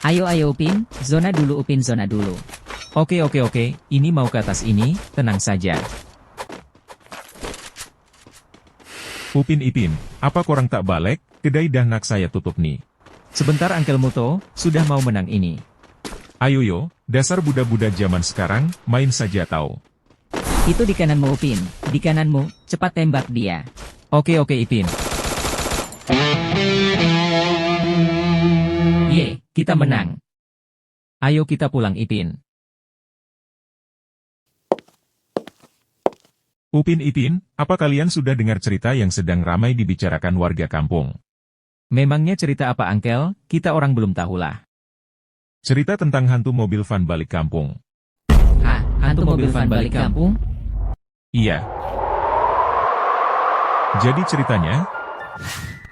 Ayo Upin, zona dulu Upin, zona dulu. Oke, ini mau ke atas ini, tenang saja. Upin Ipin, apa korang tak balik? Kedai dah nak saya tutup nih. Sebentar Uncle Muto, sudah mau menang ini. Ayo yo, dasar budak-budak zaman sekarang, main saja tahu. Itu di kananmu Upin, di kananmu, cepat tembak dia. Oke Ipin. Ye, kita menang. Ayo kita pulang Ipin. Upin Ipin, apa kalian sudah dengar cerita yang sedang ramai dibicarakan warga kampung? Memangnya cerita apa Uncle? Kita orang belum tahulah. Cerita tentang hantu mobil van balik kampung. Hah, hantu mobil van balik kampung? Iya. Jadi ceritanya,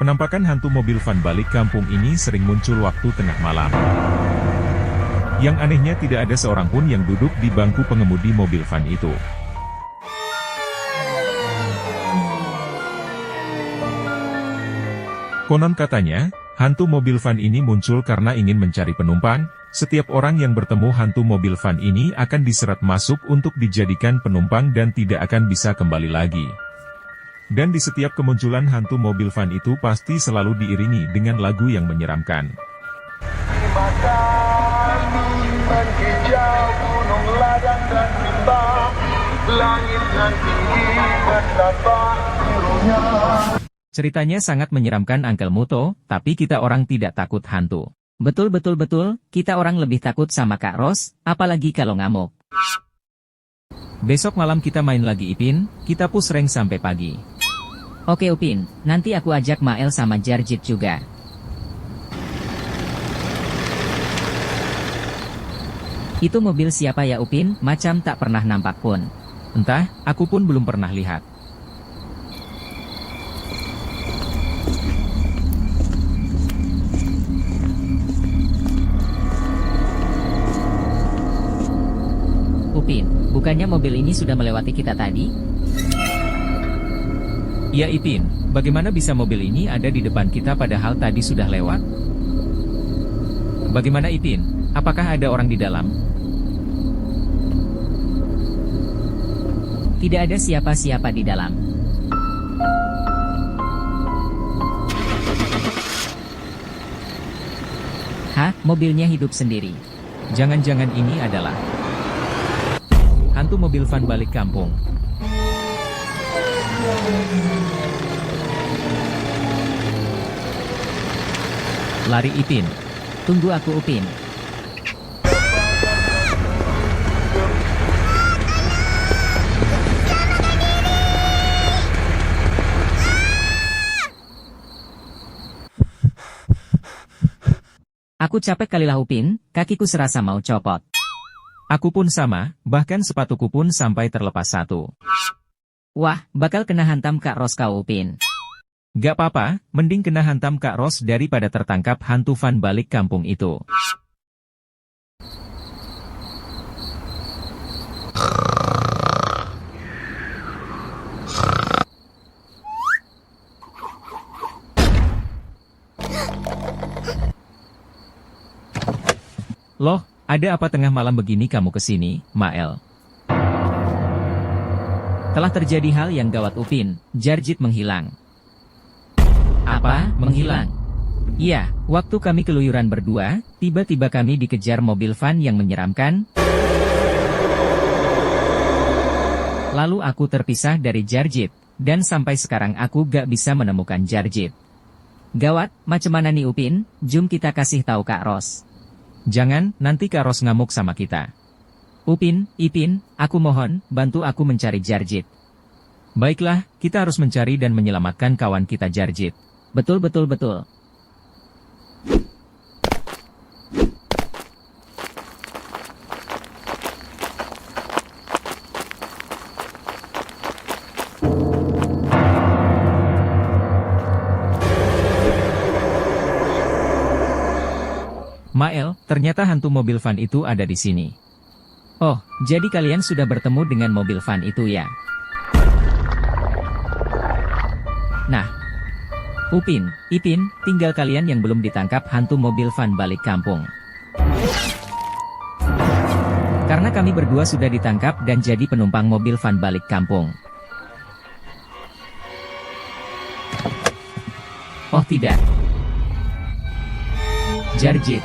penampakan hantu mobil van balik kampung ini sering muncul waktu tengah malam. Yang anehnya tidak ada seorang pun yang duduk di bangku pengemudi mobil van itu. Konon katanya, hantu mobil van ini muncul karena ingin mencari penumpang. Setiap orang yang bertemu hantu mobil van ini akan diseret masuk untuk dijadikan penumpang dan tidak akan bisa kembali lagi. Dan di setiap kemunculan hantu mobil van itu pasti selalu diiringi dengan lagu yang menyeramkan. Ceritanya sangat menyeramkan Uncle Muto, tapi kita orang tidak takut hantu. Betul, kita orang lebih takut sama Kak Ros, apalagi kalau ngamuk. Besok malam kita main lagi Ipin, kita push rank sampai pagi. Oke Upin, nanti aku ajak Mael sama Jarjit juga. Itu mobil siapa ya Upin? Macam tak pernah nampak pun. Entah, aku pun belum pernah lihat. Upin, bukannya mobil ini sudah melewati kita tadi? Ya Ipin, bagaimana bisa mobil ini ada di depan kita padahal tadi sudah lewat? Bagaimana Ipin, apakah ada orang di dalam? Tidak ada siapa-siapa di dalam. Hah, mobilnya hidup sendiri. Jangan-jangan ini adalah hantu mobil van balik kampung. Lari Ipin. Tunggu aku Upin. Aku capek kalilah Upin, kakiku serasa mau copot. Aku pun sama, bahkan sepatuku pun sampai terlepas satu. Wah, bakal kena hantam Kak Ros kau Upin. Gak apa-apa, mending kena hantam Kak Ros daripada tertangkap hantu van balik kampung itu. Loh, ada apa tengah malam begini kamu kesini, Mael? Telah terjadi hal yang gawat Upin, Jarjit menghilang. Apa? Menghilang? Iya, waktu kami keluyuran berdua, tiba-tiba kami dikejar mobil van yang menyeramkan. Lalu aku terpisah dari Jarjit, dan sampai sekarang aku gak bisa menemukan Jarjit. Gawat, macam mana nih Upin? Jom kita kasih tahu Kak Ros. Jangan, nanti Kak Ros ngamuk sama kita. Upin, Ipin, aku mohon, bantu aku mencari Jarjit. Baiklah, kita harus mencari dan menyelamatkan kawan kita Jarjit. Betul. Mael, ternyata hantu mobil van itu ada di sini. Oh, jadi kalian sudah bertemu dengan mobil van itu ya? Nah, Upin, Ipin, tinggal kalian yang belum ditangkap hantu mobil van balik kampung. Karena kami berdua sudah ditangkap dan jadi penumpang mobil van balik kampung. Oh tidak. Jarjit.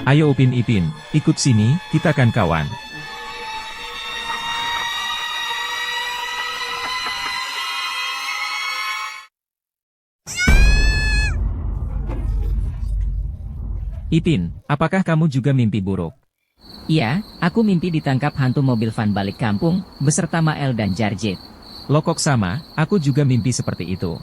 Ayo Upin Ipin, ikut sini, kita kan kawan. Ipin, apakah kamu juga mimpi buruk? Iya, aku mimpi ditangkap hantu mobil van balik kampung, beserta Mael dan Jarjit. Lokok sama, aku juga mimpi seperti itu.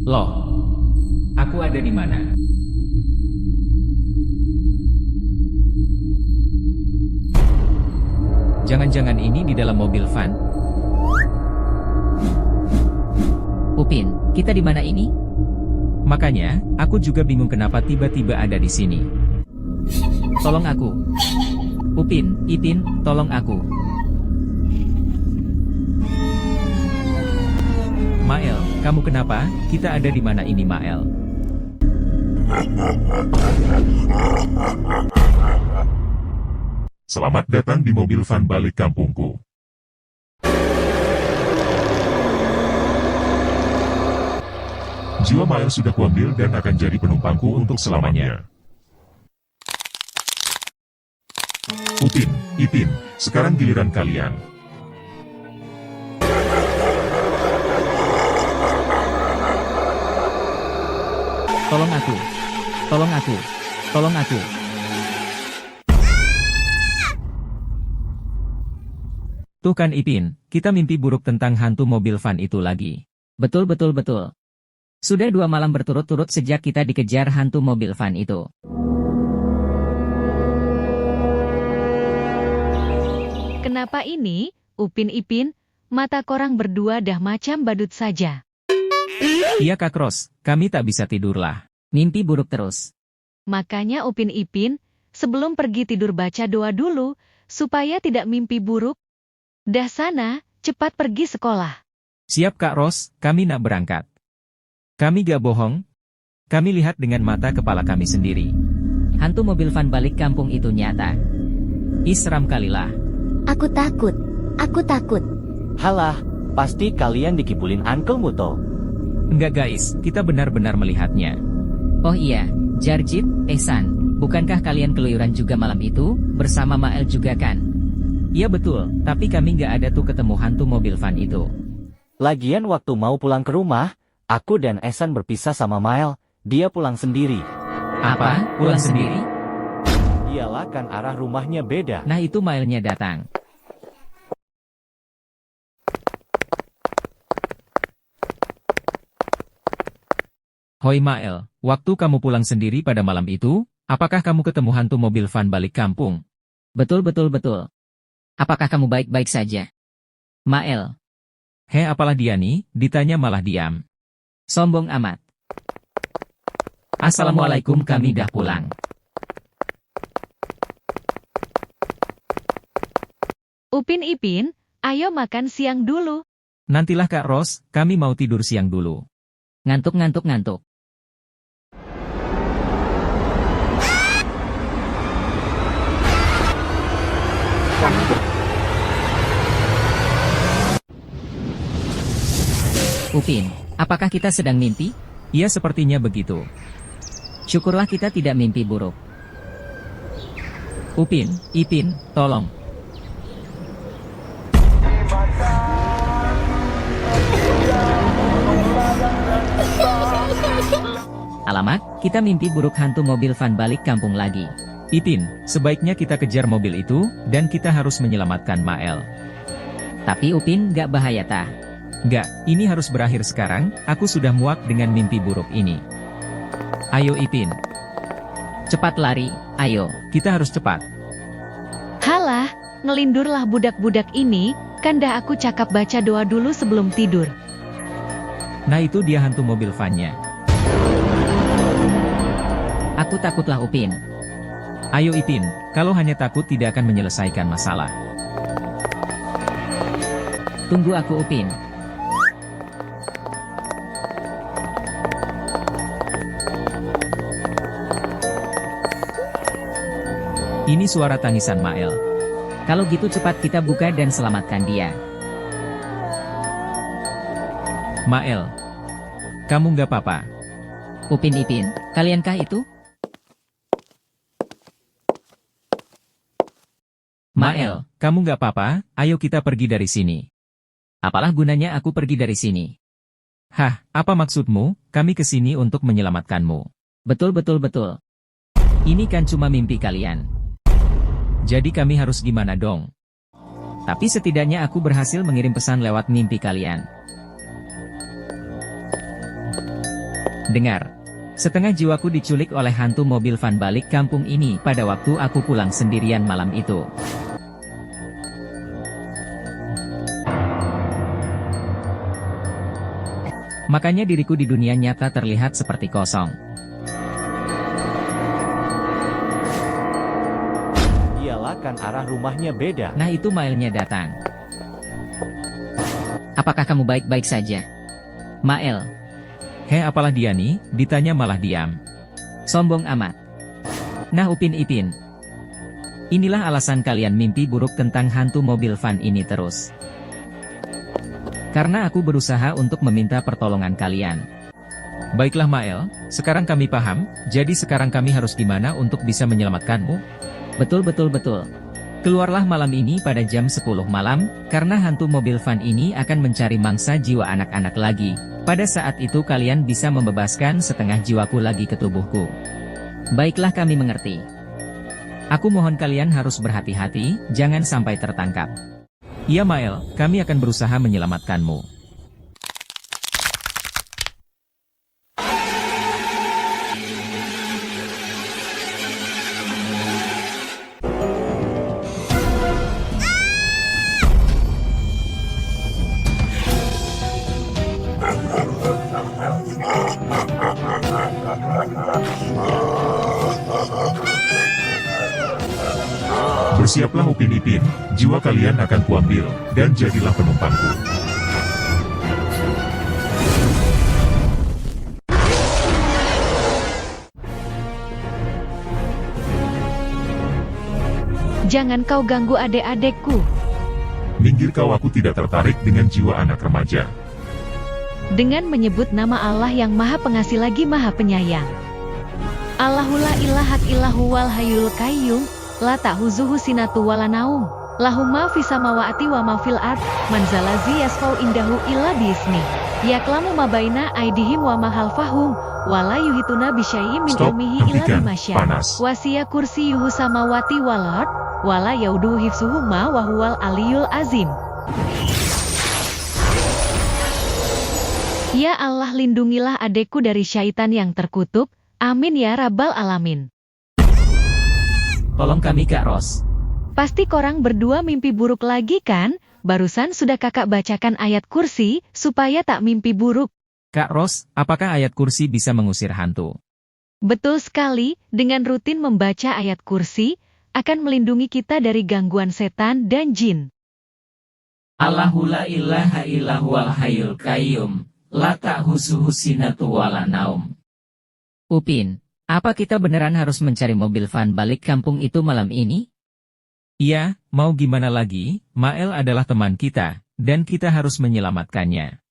Loh, aku ada di mana? Jangan-jangan ini di dalam mobil van? Upin, kita di mana ini? Makanya, aku juga bingung kenapa tiba-tiba ada di sini. Tolong aku. Upin, Ipin, tolong aku. Mael, kamu kenapa? Kita ada di mana ini Mael? Selamat datang di mobil van balik kampungku. Jiwa Mael sudah kuambil dan akan jadi penumpangku untuk selamanya. Upin, Ipin, sekarang giliran kalian. Tolong aku. Tolong aku. Tolong aku. Tuh kan Ipin, kita mimpi buruk tentang hantu mobil van itu lagi. Betul. Sudah 2 malam berturut-turut sejak kita dikejar hantu mobil van itu. Kenapa ini, Upin Ipin, mata korang berdua dah macam badut saja. Iya Kak Ros, kami tak bisa tidur lah. Mimpi buruk terus. Makanya Upin Ipin, sebelum pergi tidur baca doa dulu, supaya tidak mimpi buruk. Dah sana, cepat pergi sekolah. Siap Kak Ros, kami nak berangkat. Kami gak bohong. Kami lihat dengan mata kepala kami sendiri. Hantu mobil van balik kampung itu nyata. Seram kalilah. Aku takut. Aku takut. Halah, pasti kalian dikibulin Uncle Muto. Enggak guys, kita benar-benar melihatnya. Oh iya, Jarjit, Ehsan, bukankah kalian keluyuran juga malam itu, bersama Mael juga kan? Iya betul, tapi kami nggak ada tuh ketemu hantu mobil van itu. Lagian waktu mau pulang ke rumah, aku dan Ehsan berpisah sama Mael, dia pulang sendiri. Apa? Pulang sendiri? Iyalah kan arah rumahnya beda. Nah itu Maelnya datang. Hoi Mael, waktu kamu pulang sendiri pada malam itu, apakah kamu ketemu hantu mobil van balik kampung? Betul. Apakah kamu baik-baik saja? Mael. Apalah dia nih, ditanya malah diam. Sombong amat. Assalamualaikum, kami dah pulang. Upin Ipin, ayo makan siang dulu. Nantilah Kak Ros, kami mau tidur siang dulu. Ngantuk. Upin, apakah kita sedang mimpi? Iya sepertinya begitu. Syukurlah kita tidak mimpi buruk. Upin, Ipin, tolong. Alamak, kita mimpi buruk hantu mobil van balik kampung lagi. Ipin, sebaiknya kita kejar mobil itu, dan kita harus menyelamatkan Mael. Tapi Upin gak bahaya tah. Nggak, ini harus berakhir sekarang, aku sudah muak dengan mimpi buruk ini. Ayo Ipin. Cepat lari, ayo. Kita harus cepat. Halah, Ngelindurlah budak-budak ini, kan dah aku cakap baca doa dulu sebelum tidur. Nah itu dia hantu mobil van-nya. Aku takutlah Upin. Ayo Ipin, kalau hanya takut tidak akan menyelesaikan masalah. Tunggu aku Upin. Ini suara tangisan Mael. Kalau gitu cepat kita buka dan selamatkan dia. Mael, kamu nggak apa-apa? Upin Ipin, kaliankah itu? Mael, kamu nggak apa-apa? Ayo kita pergi dari sini. Apalah gunanya aku pergi dari sini? Hah, apa maksudmu? Kami kesini untuk menyelamatkanmu. Betul. Ini kan cuma mimpi kalian. Jadi kami harus gimana dong? Tapi setidaknya aku berhasil mengirim pesan lewat mimpi kalian. Dengar. Setengah jiwaku diculik oleh hantu mobil van balik kampung ini pada waktu aku pulang sendirian malam itu. Makanya diriku di dunia nyata terlihat seperti kosong. Iyalah kan arah rumahnya beda. Nah itu Maelnya datang. Apakah kamu baik-baik saja? Mael, Hei apalah dia nih, ditanya malah diam. sombong amat. Nah Upin Ipin. Inilah alasan kalian mimpi buruk tentang hantu mobil van ini terus. Karena aku berusaha untuk meminta pertolongan kalian. Baiklah Mael, sekarang kami paham, jadi sekarang kami harus gimana untuk bisa menyelamatkanmu? Betul. Keluarlah malam ini pada jam 10 malam, karena hantu mobil van ini akan mencari mangsa jiwa anak-anak lagi. Pada saat itu kalian bisa membebaskan setengah jiwaku lagi ke tubuhku. Baiklah kami mengerti. Aku mohon kalian harus berhati-hati, jangan sampai tertangkap. Iya Mael, kami akan berusaha menyelamatkanmu. Bersiaplah Upin Ipin, jiwa kalian akan kuambil, dan jadilah penumpangku. Jangan kau ganggu adik-adekku. Minggir kau, aku tidak tertarik dengan jiwa anak remaja. Dengan menyebut nama Allah yang maha pengasih lagi maha penyayang. Allahula ilahat illahu wal hayyul qayyum, la ta'khuzuhu sinatu wala naum, lahu ma fis samawati wa ma fil ard, man zalazi yasfau indahu illa biizni, yaklamu ma baina aydihim wa ma khalfahum, wa la yuhituna bisyai'in min Stop, ilmihi illa hentikan, bima syaa. panas. Wasiya kursiyuhu samawati wal ard, wa la yauduhu hifzuhuma wa huwal aliyul azim. Ya Allah, lindungilah adekku dari syaitan yang terkutuk. Amin ya Rabbal Alamin. Tolong kami Kak Ros. Pasti korang berdua mimpi buruk lagi kan? Barusan sudah kakak bacakan ayat kursi, supaya tak mimpi buruk. Kak Ros, apakah ayat kursi bisa mengusir hantu? Betul sekali, dengan rutin membaca ayat kursi, akan melindungi kita dari gangguan setan dan jin. Allahu la ilaha illahu wal hayyul qayyum, la ta'khuzuhu sinatu wala naum. Upin, apa kita beneran harus mencari mobil van balik kampung itu malam ini? Iya, mau gimana lagi, Mael adalah teman kita, dan kita harus menyelamatkannya.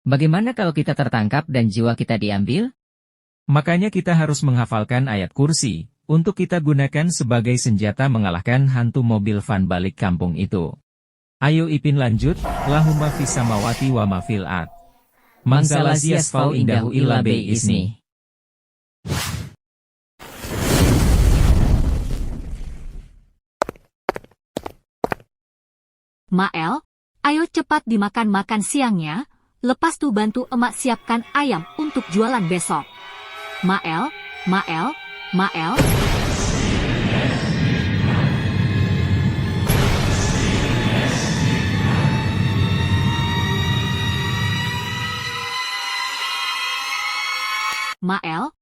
Bagaimana kalau kita tertangkap dan jiwa kita diambil? Makanya kita harus menghafalkan ayat kursi, untuk kita gunakan sebagai senjata mengalahkan hantu mobil van balik kampung itu. Ayo Ipin lanjut, lahumma fis samawati wa ma fil ard. Mangzalazi yasfau indahu illa biizni. Mael, ayo cepat dimakan makan siangnya, lepas tuh bantu emak siapkan ayam untuk jualan besok. Mael. Mael,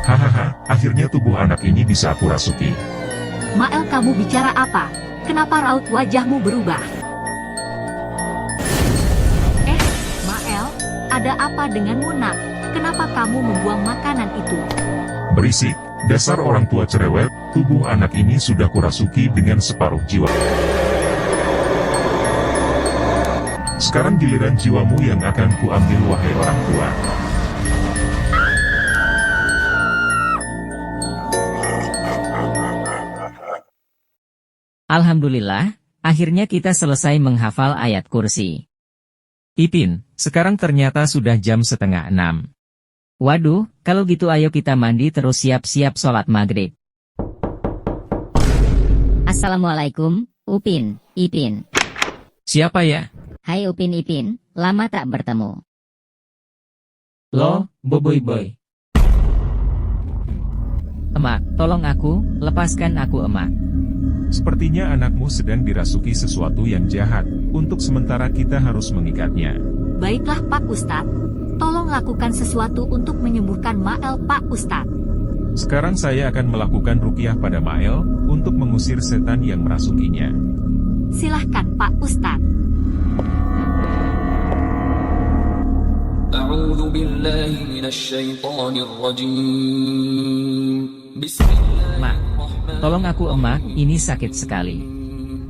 Hahaha, akhirnya tubuh anak ini bisa aku rasuki. Mael kamu bicara apa? Kenapa raut wajahmu berubah? Mael, ada apa denganmu nak? Kenapa kamu membuang makanan itu? Berisik, dasar orang tua cerewet, tubuh anak ini sudah kurasuki dengan separuh jiwa. Sekarang giliran jiwamu yang akan kuambil wahai orang tua. Alhamdulillah, akhirnya kita selesai menghafal ayat kursi. Ipin, sekarang ternyata sudah jam 5:30. Waduh, kalau gitu ayo kita mandi terus siap-siap sholat maghrib. Assalamualaikum, Upin, Ipin. Siapa ya? Hai Upin Ipin, lama tak bertemu. Loh, boy. Emak, tolong aku, lepaskan aku emak. Sepertinya anakmu sedang dirasuki sesuatu yang jahat. Untuk sementara kita harus mengikatnya. Baiklah Pak Ustadz, tolong lakukan sesuatu untuk menyembuhkan Mael Pak Ustadz. Sekarang saya akan melakukan ruqyah pada Mael, untuk mengusir setan yang merasukinya. Silahkan Pak Ustadz. أعوذ بالله من الشيطان الرجيم بسم الله Mak, الرحمن tolong aku emak, ini sakit sekali.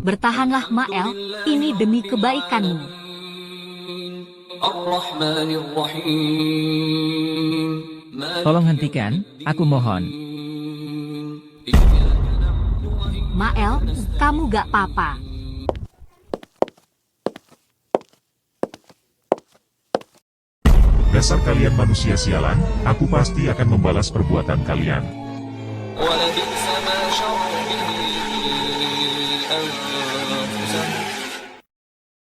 Bertahanlah Mael, ini demi kebaikanmu. الرحمن الرحيم Tolong hentikan, aku mohon. Mael, kamu gak apa-apa. Dasar kalian manusia sialan, aku pasti akan membalas perbuatan kalian. ولبئس ما شروا به أنفسهم